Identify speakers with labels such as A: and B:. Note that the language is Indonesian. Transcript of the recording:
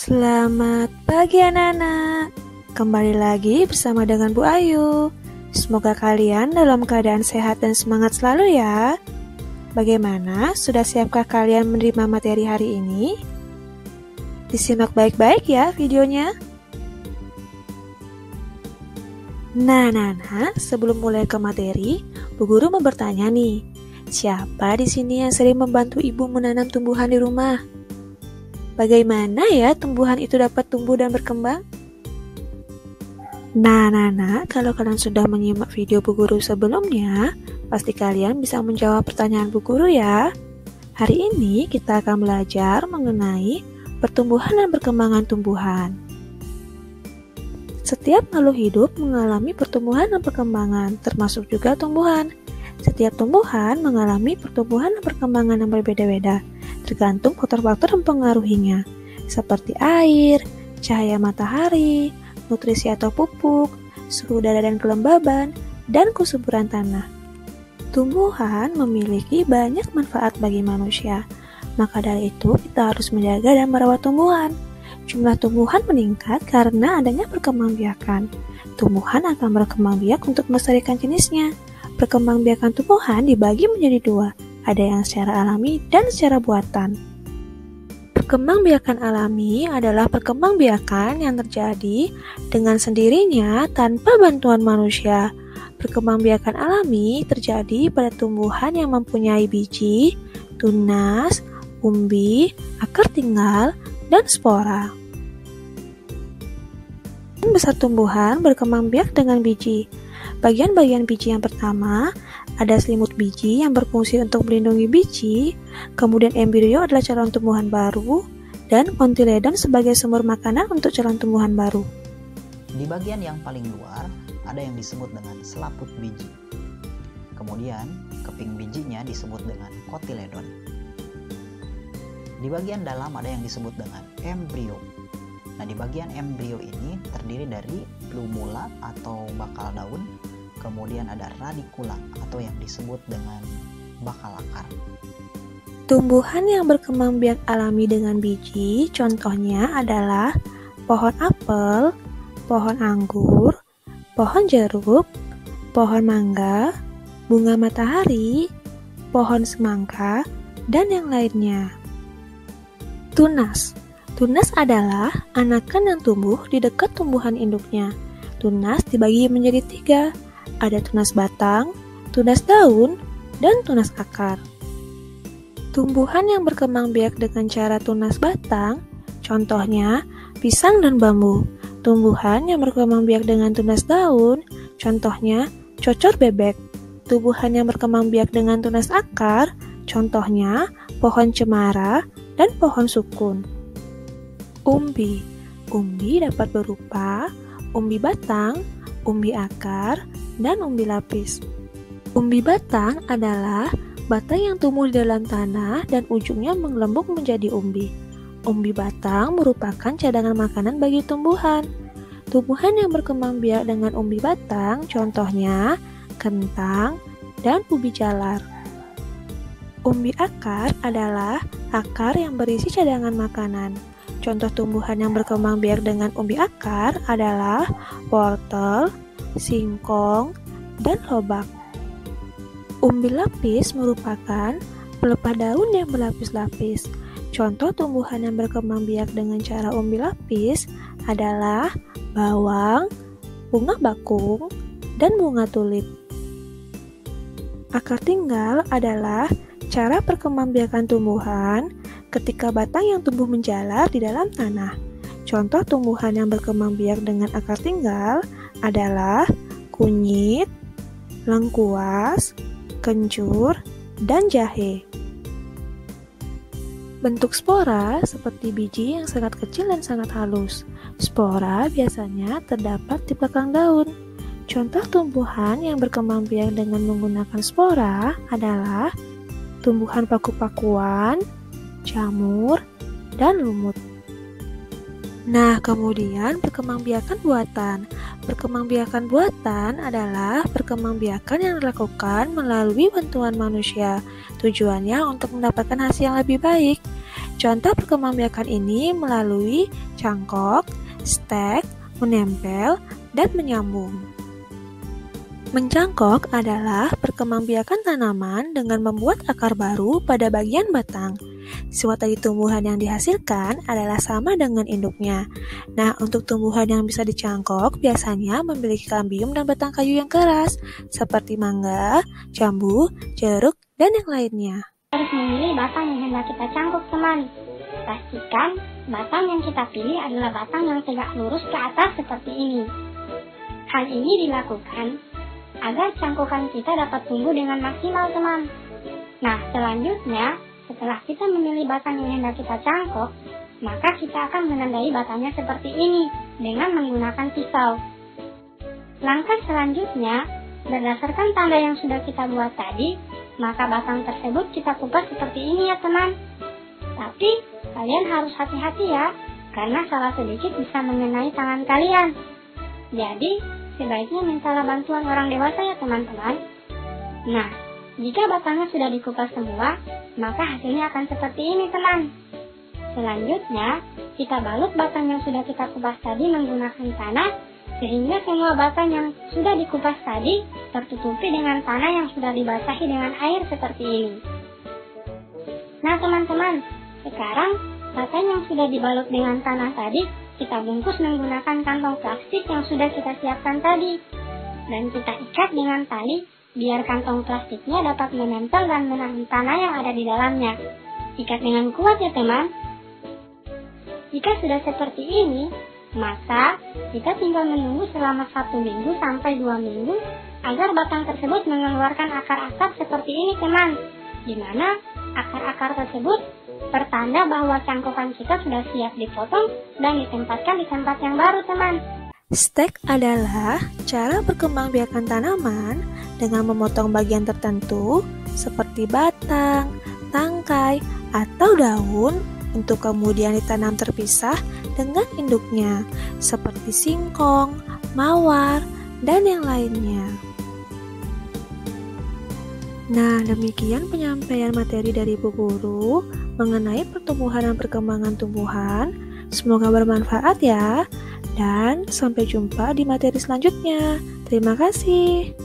A: Selamat pagi anak-anak. Kembali lagi bersama dengan Bu Ayu. Semoga kalian dalam keadaan sehat dan semangat selalu ya. Bagaimana? Sudah siapkah kalian menerima materi hari ini? Disimak baik-baik ya videonya. Nah, sebelum mulai ke materi, Bu Guru mau bertanya nih. Siapa di sini yang sering membantu ibu menanam tumbuhan di rumah? Bagaimana ya tumbuhan itu dapat tumbuh dan berkembang? Nah, kalau kalian sudah menyimak video Bu Guru sebelumnya, pasti kalian bisa menjawab pertanyaan Bu Guru ya. Hari ini kita akan belajar mengenai pertumbuhan dan perkembangan tumbuhan. Setiap makhluk hidup mengalami pertumbuhan dan perkembangan, termasuk juga tumbuhan. Setiap tumbuhan mengalami pertumbuhan dan perkembangan yang berbeda-beda, tergantung faktor-faktor yang mempengaruhinya, seperti air, cahaya matahari, nutrisi atau pupuk, suhu udara dan kelembaban, dan kesuburan tanah. Tumbuhan memiliki banyak manfaat bagi manusia, maka dari itu kita harus menjaga dan merawat tumbuhan. Jumlah tumbuhan meningkat karena adanya perkembangbiakan. Tumbuhan akan berkembang biak untuk melestarikan jenisnya. Perkembangbiakan tumbuhan dibagi menjadi dua, ada yang secara alami dan secara buatan. Perkembangbiakan alami adalah perkembangbiakan yang terjadi dengan sendirinya tanpa bantuan manusia. Perkembangbiakan alami terjadi pada tumbuhan yang mempunyai biji, tunas, umbi, akar tinggal, dan spora. Besar tumbuhan berkembang biak dengan biji. Bagian-bagian biji yang pertama, ada selimut biji yang berfungsi untuk melindungi biji, kemudian embrio adalah calon tumbuhan baru, dan kontiledon sebagai sumber makanan untuk calon tumbuhan baru.
B: Di bagian yang paling luar, ada yang disebut dengan selaput biji. Kemudian, keping bijinya disebut dengan kotiledon. Di bagian dalam ada yang disebut dengan embrio. Nah, di bagian embrio ini terdiri dari plumula atau bakal daun, kemudian ada radikula atau yang disebut dengan bakal akar.
A: Tumbuhan yang berkembang biak alami dengan biji, contohnya adalah pohon apel, pohon anggur, pohon jeruk, pohon mangga, bunga matahari, pohon semangka, dan yang lainnya. Tunas. Tunas adalah anakan yang tumbuh di dekat tumbuhan induknya. Tunas dibagi menjadi 3. Ada tunas batang, tunas daun, dan tunas akar. Tumbuhan yang berkembang biak dengan cara tunas batang, contohnya pisang dan bambu. Tumbuhan yang berkembang biak dengan tunas daun, contohnya cocor bebek. Tumbuhan yang berkembang biak dengan tunas akar, contohnya pohon cemara dan pohon sukun. Umbi. Umbi dapat berupa umbi batang, umbi akar, dan umbi lapis. Umbi batang adalah batang yang tumbuh di dalam tanah dan ujungnya menggelembung menjadi umbi. Umbi batang merupakan cadangan makanan bagi tumbuhan. Tumbuhan yang berkembang biak dengan umbi batang, contohnya kentang dan ubi jalar. Umbi akar adalah akar yang berisi cadangan makanan. Contoh tumbuhan yang berkembang biak dengan umbi akar adalah wortel, singkong, dan lobak. Umbi lapis merupakan pelepah daun yang berlapis-lapis. Contoh tumbuhan yang berkembang biak dengan cara umbi lapis adalah bawang, bunga bakung, dan bunga tulip. Akar tinggal adalah cara perkembangbiakan tumbuhan ketika batang yang tumbuh menjalar di dalam tanah. Contoh tumbuhan yang berkembang biak dengan akar tinggal adalah kunyit, lengkuas, kencur, dan jahe. Bentuk spora seperti biji yang sangat kecil dan sangat halus. Spora biasanya terdapat di belakang daun. Contoh tumbuhan yang berkembang biak dengan menggunakan spora adalah tumbuhan paku-pakuan, jamur, dan lumut. Nah, kemudian perkembangbiakan buatan. Perkembangbiakan buatan adalah perkembangbiakan yang dilakukan melalui bantuan manusia. Tujuannya untuk mendapatkan hasil yang lebih baik. Contoh perkembangbiakan ini melalui cangkok, stek, menempel, dan menyambung. Mencangkok adalah perkembangbiakan tanaman dengan membuat akar baru pada bagian batang. Sifat dari tumbuhan yang dihasilkan adalah sama dengan induknya. Nah, untuk tumbuhan yang bisa dicangkok biasanya memiliki kambium dan batang kayu yang keras, seperti mangga, jambu, jeruk, dan yang lainnya.
C: Harus memilih batang yang hendak kita cangkok, teman. Pastikan batang yang kita pilih adalah batang yang tegak lurus ke atas seperti ini. Hal ini dilakukan agar cangkokan kita dapat tumbuh dengan maksimal, teman. Nah, selanjutnya, setelah kita memilih batang yang hendak kita cangkok, maka kita akan menandai batangnya seperti ini dengan menggunakan pisau. Langkah selanjutnya, berdasarkan tanda yang sudah kita buat tadi, maka batang tersebut kita kupas seperti ini ya, teman. Tapi, kalian harus hati-hati ya, karena salah sedikit bisa mengenai tangan kalian. Jadi, sebaiknya mintalah bantuan orang dewasa ya, teman-teman. Nah, jika batangnya sudah dikupas semua, maka hasilnya akan seperti ini, teman. Selanjutnya, kita balut batang yang sudah kita kupas tadi menggunakan tanah, sehingga semua batang yang sudah dikupas tadi tertutupi dengan tanah yang sudah dibasahi dengan air seperti ini. Nah, teman-teman, sekarang batang yang sudah dibalut dengan tanah tadi kita bungkus menggunakan kantong plastik yang sudah kita siapkan tadi. Dan kita ikat dengan tali biar kantong plastiknya dapat menempel dan menahan tanah yang ada di dalamnya. Ikat dengan kuat ya, teman. Jika sudah seperti ini, maka kita tinggal menunggu selama 1 minggu sampai 2 minggu agar batang tersebut mengeluarkan akar-akar seperti ini, teman. Di mana akar-akar tersebut pertanda bahwa cangkokan kita sudah siap dipotong dan ditempatkan di tempat yang baru, teman.
A: Stek adalah cara berkembangbiakan tanaman dengan memotong bagian tertentu seperti batang, tangkai, atau daun untuk kemudian ditanam terpisah dengan induknya seperti singkong, mawar, dan yang lainnya. Nah, demikian penyampaian materi dari Bu Guru mengenai pertumbuhan dan perkembangan tumbuhan. Semoga bermanfaat ya, dan sampai jumpa di materi selanjutnya. Terima kasih.